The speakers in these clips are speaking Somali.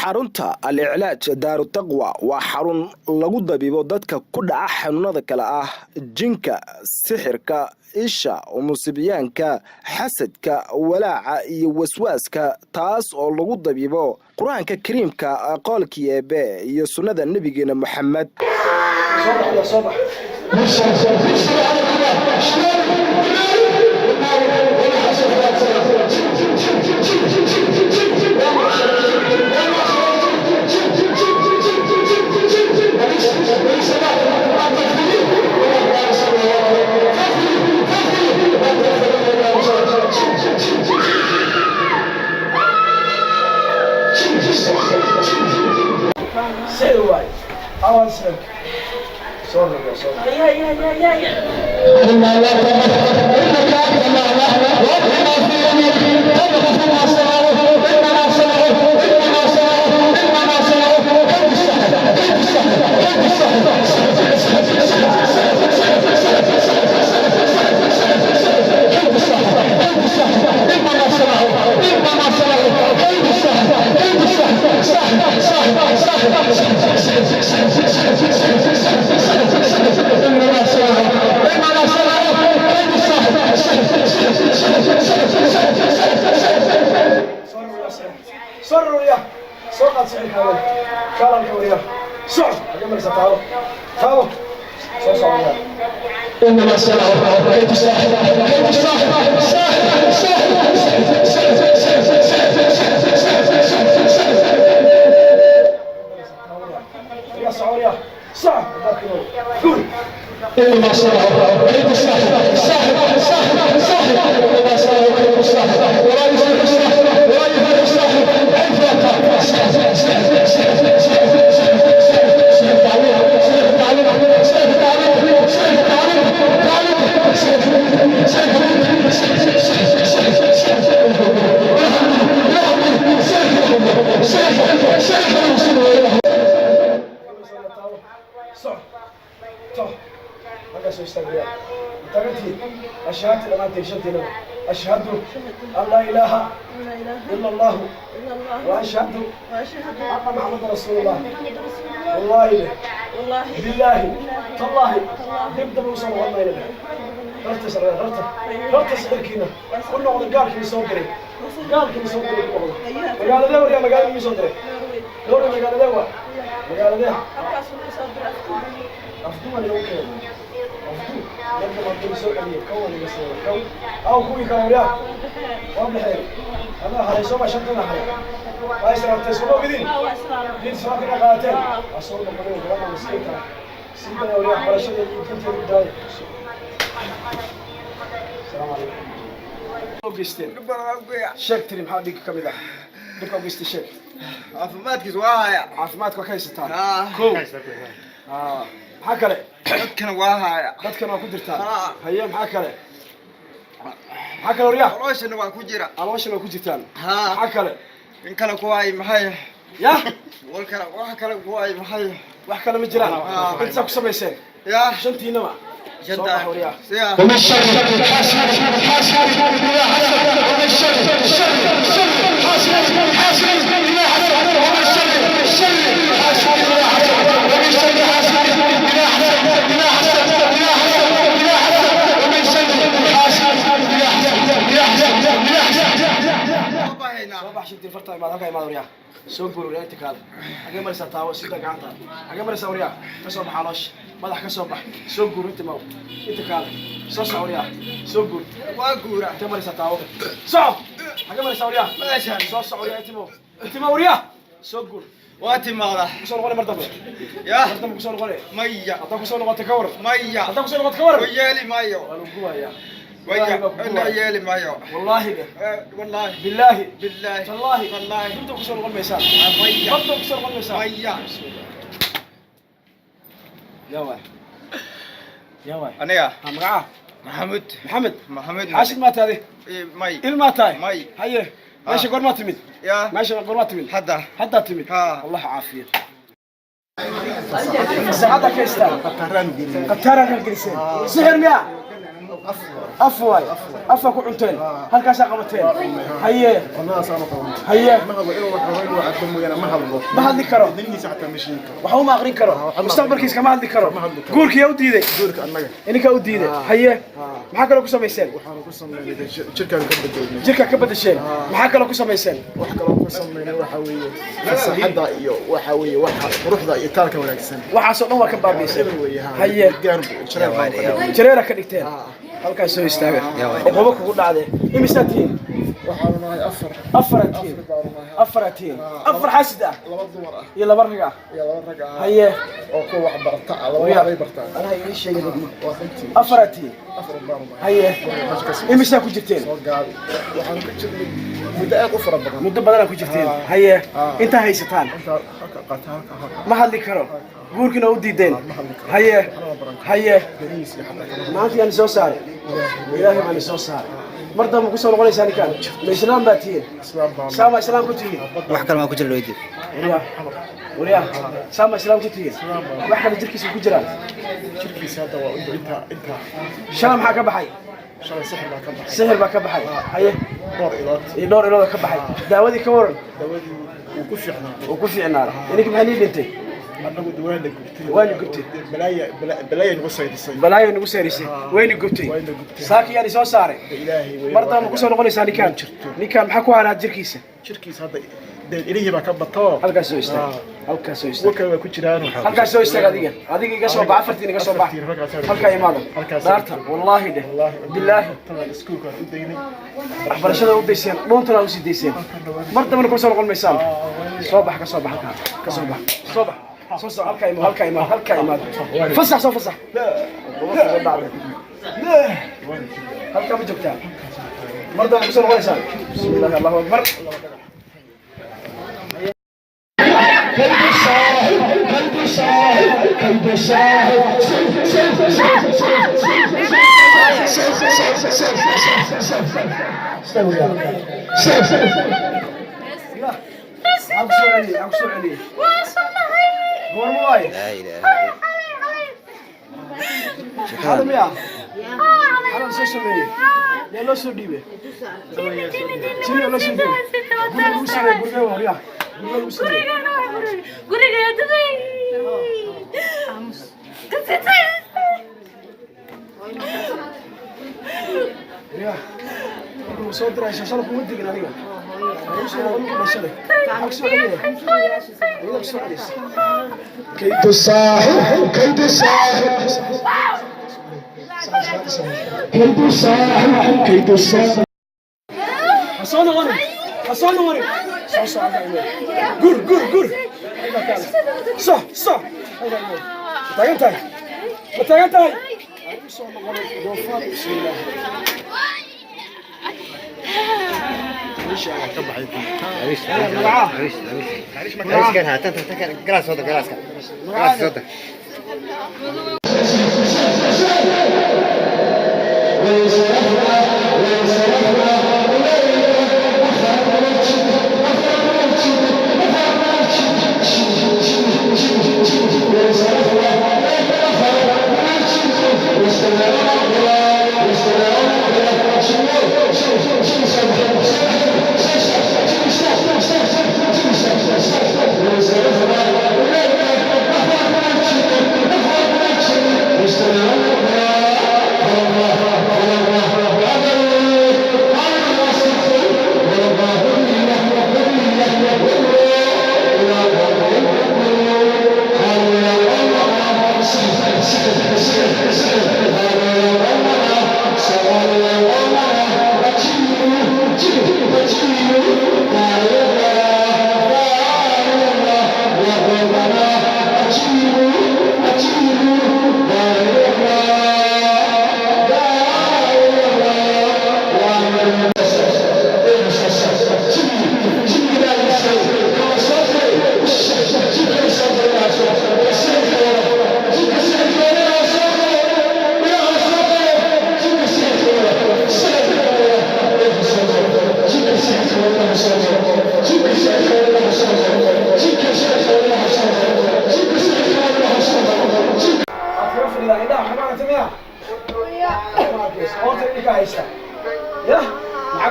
xarunta al-Iclaaj Daaru Taqwa waa xarun lagu dabiibo dadka ku dhaca xanuunada kala ah jinka, sixirka, isha, musibiyaanka, xasadka, walaaca iyo waswaaska, taas oo lagu dabiibo Quraanka Kariimka, qolkii Eebe iyo sunnada Nabigeena Muhammad. أشهد أن لا إله إلا الله وأشهد أن محمد رسول الله. والله بالله تالله نبدأ نوصل والله إلى ررت سحركينا كنا قد قال كي صدري قال مقال ده وريا مقال مي صدري دوري مقال ده مقال ده أفضل من يوم كذا أفضل لكن ما تقول سوء عليه كون يسوي كون أو كوي كوريا واضح حيل أنا هاي سوما شكلنا حيل هاي سرعة تسوق بدين دين سرعة كنا قاتين أصور مقالين كلام مسكينة سيدنا وريا برشة يمكن تبدأ السلام عليكم. أوجستين. شك تري محاديك كميدا. دك أوجست شك. عفماتك زوايا. عفماتك كيس تان. كوم. حكله. دتكن واهايا. دتكن waa ku jirtaa. Haye maxaa kale? Maxaa kale wariyaa? Alooshin waa ku jira. Alooshin waa ku jirtaan. Maxaa kale? In kale ku waay maxay? Ya? Walkala wax kale ku waay maxay? Wax kale ma jiraan. Inta ku sameyseen. Ya, shantiina ma. جدا ومن الشر حاسد بلا حسد ومن الشر حاسد بلا حسد ومن الشر حاسد بلا حسد ومن الشر حاسد بلا حسد ومن الشر صباح شدي الفرطة ما ذاك ما وريا سوبر وريا تكال حاجة مرسى تاو سيدا قانتا حاجة مرسى وريا كسب حالش ما ضحك كسب سوبر أنت ماو أنت كال صوص وريا سوبر واقورة أنت مرسى تاو صعب حاجة مرسى وريا ماشي صوص وريا أنت ماو وريا سوبر واتي ماله كسر غني مرتبة يا مرتبة كسر غني مية أنت كسر غني تكور مية أنت كسر غني تكور ويالي مايو قالوا قوة يا ويا أنا يالي مايو والله ده والله بالله بالله والله كنت كسر غني مسار مية كنت كسر غني مسار مية يا واي أنا يا معاه محمد عاشت مات هذه ماي الماتاي ماي هيه ماشي قول ما تمد يا ماشي قول ما تمد حتى تمد الله عافية السعادة كيستان قطران الجلسين سحر مياه أفواي أفوا كعنتين هل كاسا قمتين هيا هيا ما هذي كرو وحوم أغرين كرو مستقبل كيس كمان هذي كرو قولك يا ودي ذي إنك ودي ذي هيا محاك لو كسم يسال شركة كبد الشيء محاك لو كسم يسال وحوي روح ذا يتارك ولا يسن وحصل هو كبار بيسال هيا شريرة كدكتين هل كاسو يستاهل وقبك كل هذا إمساتين وحنا أفرتين أفر حسدة يلا برجع هيا أو واحد برتاع الله برتاع أنا هي الشيء اللي أفرتين هيا إمسا كجتين وحنا مدة أفر بدنا مدة بدنا كجتين هيا أنت هاي ستان ما حد ذكره قول كنا ودي دين هيا ما في أنا سوسار إلهي ما أنا سوسار مرضى مقصر ولا إنسان كان الإسلام باتين إسلام كتير وحكر ما كجر لويدي وريا سامع إسلام كتير واحد يجرك يسوي كجران هذا وأنت شلام حاجة بحي سهر ما كبحي هيا دور إلى كبحي داودي كورن وكفي عنا إنك بحني أنت وين قلتي بلاي نقصيرسي وين قلتي ساكي يعني سو ساري مرضى مقصر نقول إنسان كان محكوا على جركيسه هذا إليه بقى كبطة هل سو يستاهل وكذا كجران هل سو يستاهل هذيك قصوا بعفرتين قصوا بعفر هل كايمانا دارتا والله ده بالله اسكوكر وديني برشلونة وديسين مون ترى وسيديسين مرضى من مقصر نقول ميسان صباح كصباح صباح هل كايمانا فسح لا هل كم جبتها مرضى من مقصر نقول ميسان بسم الله الله أكبر كيد الشاهد استوي أقصر علي قول لا إله هذا مياه هذا سوسمي لا لا سوديبه سيني لا سوديبه قول مسلم قول وريا قول مسلم يا صوتنا ايش صار لكم ودي قال كيد الصاحب كيد الصاحب كيد الصاحب حصان غنم قر صح متى عريش كان هات قراص صوتك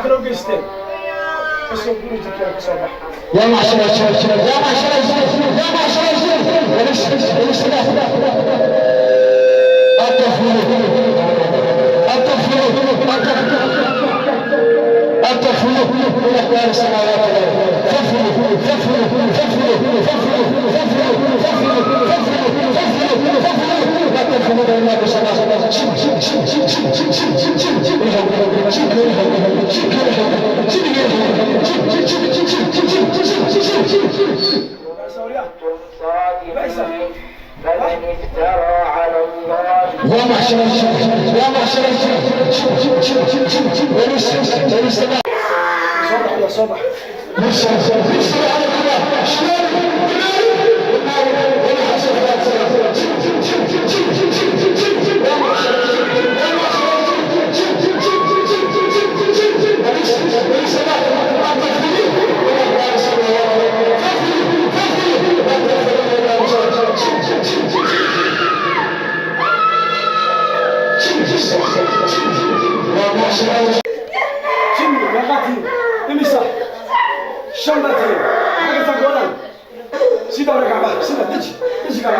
معك لو قستين اسمه كل جكر كسبح يا معشر الشباب يا معشر الشباب يا معشر الشباب وليش الطفل من أحوال السماوات يا معشر الشباب يا معشر الشباب وليش صبح يا صبح شمبتين حاجة تقولن سيدا ولا كعبة سيدا تجي كعبة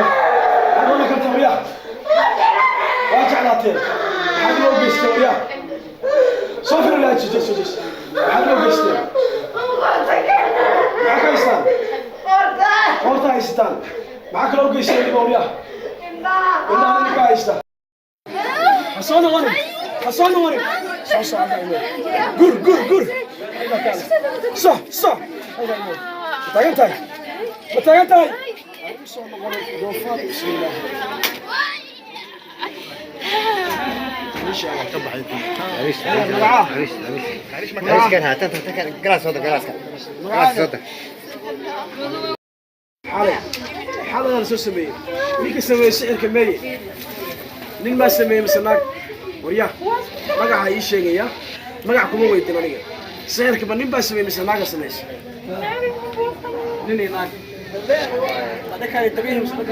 أقول لك أنت وياه واجع لاتين حاجة لو بيستوي وياه صفر ولا تجلس حاجة لو بيستوي معك إيستان أورتا إيستان معك لو بيستوي وياه إنها أنا نكا إيستان حسون غني صح قر صح بتاعتي بسم الله معلش كان هات انت جلاس صوتك حالة أنا سوسمي ميك سمي سعر كمية نين ما سمي مسناك وريا ما قاعد يشيء يا ما قاعد كم ويد تمانية سعر كمان نين بس سمي مسناك سميش نين هناك هذا كان يتبيه مسناك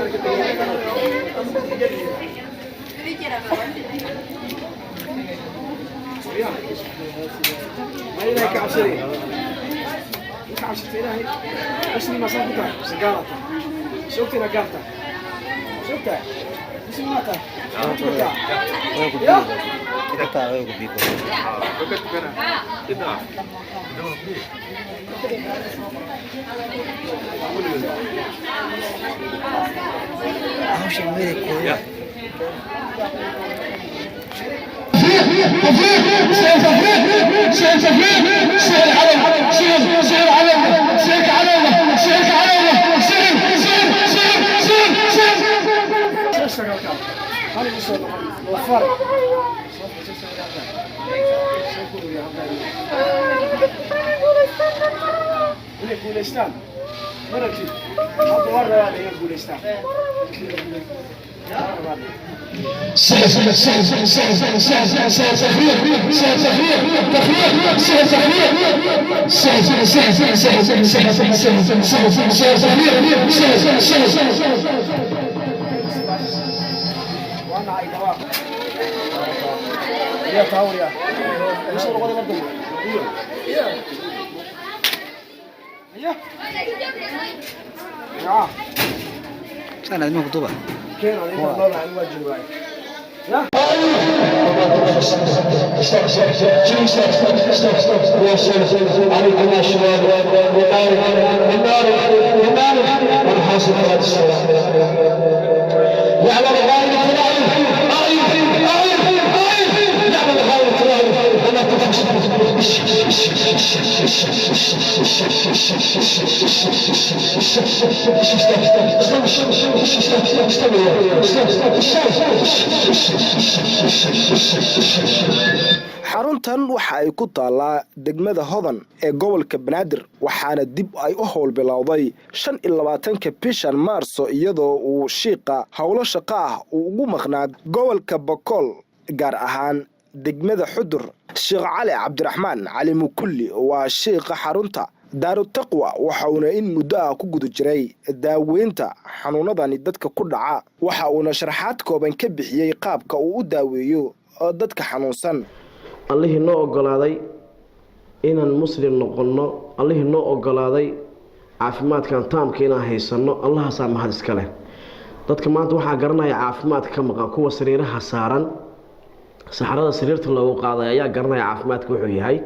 وريا ما يلاقي كعبسري كعبسري هاي بس ما صار سجارة شوفتي نقارتها شوفتها اسمي ماتا يا هذا بس وفر بوليستان مرتي هذا ورا هذا بوليستان وانا عايدوا يا تاوريا ايش هو غادي برضه يا يا انا لازم مكتوبه كان عليك الله على الوجه واي يا xaruntan waxa ay ku taalaa degmada Hodan ee gobolka Banaadir waxaana dib ay u howl bilowday 25 bishan Maarso iyadoo uu shiiqa hawlo shaqo ah ugu maqnaa gobolka Boqol gaar ahaan degmada Xudur Sheekh Cali Cabdiraxmaan Cali Mukulli waa shiiqa xarunta Daaru Taqwa waxauna in muddo ku gudu jiray daaweynta xanuunadani dadka ku dhaca waxa uu sharaxaad kooban ka bixiyay qaabka uu u daaweeyo dadka xanuunsan allihii noo ogolaaday inaan muslim noqonno allihii noo ogolaaday caafimaadkan taamka inaan haysanno allahaasaa mahad iska leh dadka maanta waxaa garanaya caafimaadka ka maqan kuwa sariiraha saaran saxarada sariirta loogu qaaday ayaa garanaya caafimaadka wuxuu yahay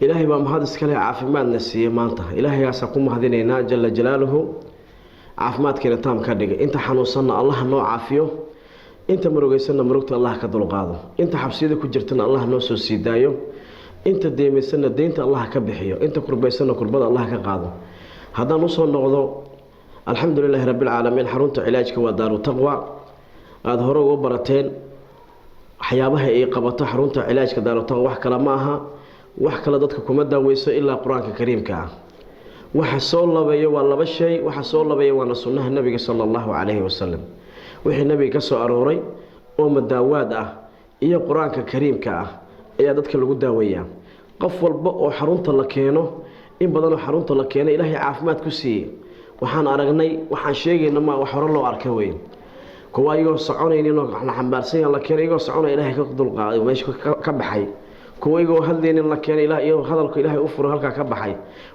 ilaahay baa mahad iska leh caafimaadna siiyey maanta ilaahayaasaa ku mahadinaynaa jala jalaaluhu caafimaadkeena taam ka dhigay inta xanuunsanna allah noo caafiyo inta murugaysanna murugta allah ka dulqaado inta xabsiyada ku jirtana allah noo soo sii daayo inta deemaysanna deynta allah ka bixiyo inta kurbaysanna kurbada allah ka qaado haddaan usoo noqdo alxamdulilaahi rabbilcaalamiin xarunta cilaajka waa daaru taqwa aada hore ugu barateen waxyaabaha ay qabato xarunta cilaajka daaru taqwa wax kale ma aha wax kale dadka kuma daaweyso ilaa qur-aanka kariimka ah waxa soo labeeyo waa laba shay waxa soo labeeyo waana sunnaha nabiga sala allahu calayhi wasalam wixii nabiga ka soo arooray oo madaawaad ah iyo qur-aanka kariimka ah ayaa dadka lagu daaweeyaa qof walba oo xarunta la keeno in badanoo xarunta la keeno ilaahay caafimaad ku siiyey waxaan aragnay waxaan sheegayna ma wax hore loo arkay weyn kuwa iyagoo soconayninoo la xambaarsan yahay la keenay iyagoo soconaya ilaahay ka dulqaaday meesha ka baxay kuwa iyagoo hadlaynin la keenay iyo hadalka ilaahay u furo halkaa ka baxay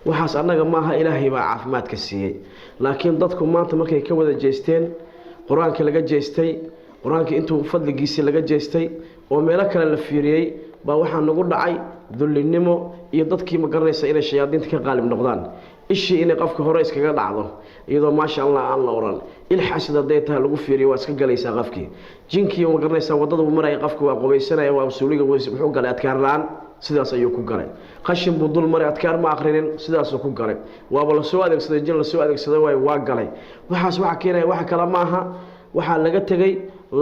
waxaas annaga maaha ilaahay baa caafimaadka siiyey laakiin dadku maanta markay ka wada jeesteen qur-aanka laga jeestay qur-aanka intuu fadligiisii laga jeestay oo meelo kale la fiiriyey baa waxaa nagu dhacay dullinimo iyo dadkii ma garanaysa inay shayaadiinta ka qaalib noqdaan ishii inay qofka hore iskaga dhacdo iyadoo maasha allah aan la oran ilxasid hadday tahay lagu fiiriyo waa iska galaysaa qofkii jinkii ma garanaysaa waddada uu maraya qofka waa qubaysanaya waa suuliga muxuu galay adkaar la-aan sidaas ayuu ku galay qashin buu dul maray adkaar ma akhrinin sidaasuu ku galay waaba lasoo adeegsaday jin lasoo adeegsaday waay waa galay waxaas waxa keenaya waxa kale maaha waxaa laga tegay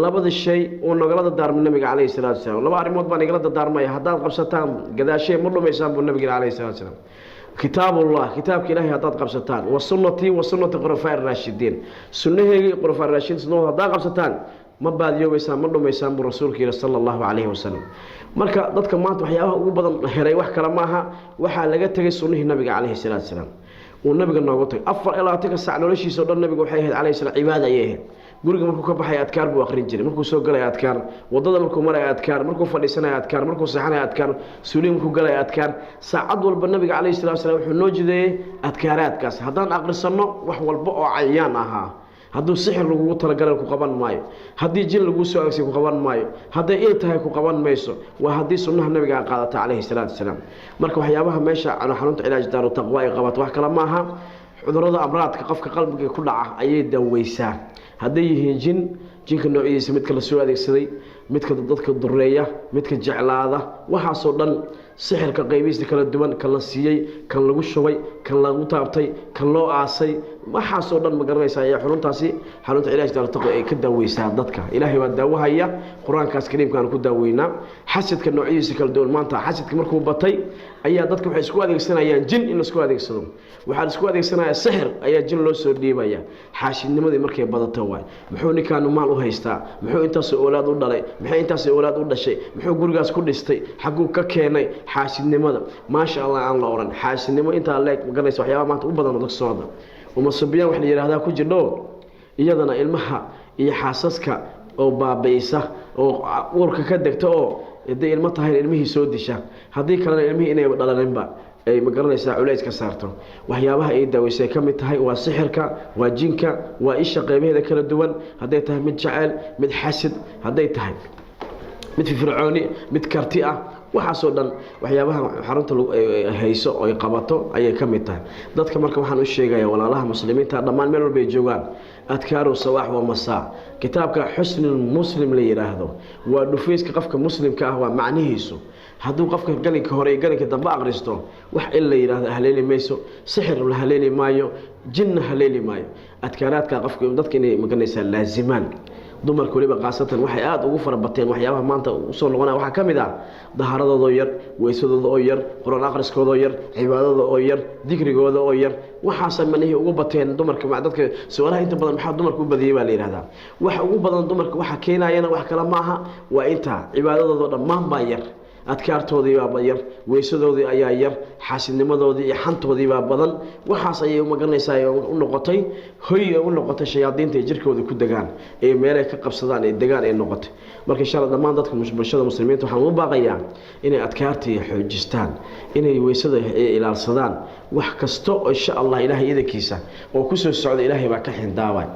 labada shay uu nagala dardaarmay nabiga calayhi salaatu wasalaam laba arrimood baan igala dardaarmaya haddaad qabsataan gadaashee ma dhumaysaan buu nabiga calayhi salaatu wasalaam kitaabullah kitaabka ilaahay haddaad qabsataan wa sunnatii wa sunnati khulafaa'i raashidiin sunnaheygii khulafaa'i raashidiin sunnahooda haddaad qabsataan ma baadiyoobaysaan ma dhumaysaan buu rasuulka yidhi sala allahu calayhi wasalam marka dadka maanta waxyaabaha ugu badan heray wax kale maaha waxaa laga tegay sunnihii nabiga calayhi salaatu wasalaam uu nabiga noogu tagay 24 saac noloshiisa oo dhan nabiga waxay ahayd calayhi salaam cibaada ayay ahayd guriga markuu ka baxay adkaar buu akhrin jiray markuu soo galay adkaar wadada markuu maray adkaar markuu fadhiisanay adkaar markuu saxanay adkaar suuliga markuu galay adkaar saacad walba nabiga calayhi salaatu wasalaam wuxuu noo jideeyay adkaaraadkaas haddaan aqrisano wax walba oo cayaan ahaa hadduu sixir lagugu talagalay ku qaban maayo haddii jin lagu soo agsay ku qaban maayo hadday il tahay ku qaban mayso waa haddii sunnaha nabiga qaadata calayhi salaatu wasalaam marka waxyaabaha meesha xarunta cilaaj daaru taqwa ay qabato wax kale maaha cudurrada amraadka qofka qalbiga ku dhaca ayay daaweysaa hadday yihiin jinka noociisa midka la soo adeegsaday midka dadka dureeya midka jeclaada waxaasoo dhan sixirka qaybihiisa kala duwan kan la siiyey kan lagu shubay kan lagu taabtay kan loo aasay waxaasoo dhan ma garanaysaa ayaa xaruntaasi xarunta cilaaj daaru taqwa ay ka daaweysaa dadka ilaahay waa daawahaya qur-aankaas kariimkaan ku daaweynaa xasidka noocyadiisa kala duwan maanta xasidka markuu batay ayaa dadka waxay isku adeegsanayaan jin in la isku adeegsado waxaa la isku adeegsanayaa sixir ayaa jin loo soo dhiibaya xaashidnimadii markay badato waay muxuu ninkaanu maal u haystaa muxuu intaas oolaad u dhalay maxay intaas oolaad u dhashay muxuu gurigaas ku dhistay xaguu ka keenay xaashidnimada maasha allah aan la oran xaashidnimo intaa leeg ma garanaysa waxyaabaha maanta u badan dadka socda umasubiyaan wax la yidhaahdaa ku jirdho iyadana ilmaha iyo xaasaska oo baabaysa oo uurka ka degta oo haday ilmo tahay ilmihii soo disha haddii kalena ilmihii inay dhalaninba ay ma garanaysaa culays ka saarto waxyaabaha ay daaweysay ka mid tahay waa sixirka waa jinka waa isha qaybaheeda kala duwan hadday tahay mid jacayl mid xasid hadday tahay mid fircooni mid karti ah waxaasoo dhan waxyaabaha xarunta hayso oo ay qabato ayay ka mid tahay dadka marka waxaan u sheegayaa walaalaha muslimiinta dhammaan meel walba ay joogaan adkaaru sabaax wa masaa kitaabka xusnul muslim la yiraahdo waa dhufayska qofka muslimka ah waa macnihiisu hadduu qofka galinka hore iyo galinka dambe aqristo wax in la yiraahdo haleeli mayso sixir la haleeli maayo jinna haleeli maayo adkaaraadka qofka dadka inay maganaysaa laazimaan dumarka waliba qaasatan waxay aad ugu farabateen waxyaabaha maanta u soo noqonaya waxa kamid ah dahaaradooda yar weysadooda oo yar quraan akhriskooda oo yar cibaadada oo yar dikrigooda oo yar waxaas manihi ugu bateen dumarka dadka su'aalaha inta badan maxaa dumarku u badiyay baa la yiraahdaa waxa ugu badan dumarka waxa keenayana wax kala maaha waa inta cibaadadooda dhammaan baa yar adkaartoodii baa yar weysadoodii ayaa yar xaasidnimadoodii iyo xantoodii baa badan waxaas ayay uma garanaysaa u noqotay hoy u noqotay shayaadiinta jirkooda ku degaan ee meelay ka qabsadaan ee degaan ay noqotay marka insha Allah dhammaan dadka bulshada muslimiinta waxaan u baaqayaa inay adkaartii xoojistaan inay weysada ilaalsadaan wax kasto oo insha Allah ilaahay idakiisa oo ku soo socdo ilaahay baa ka xindaaway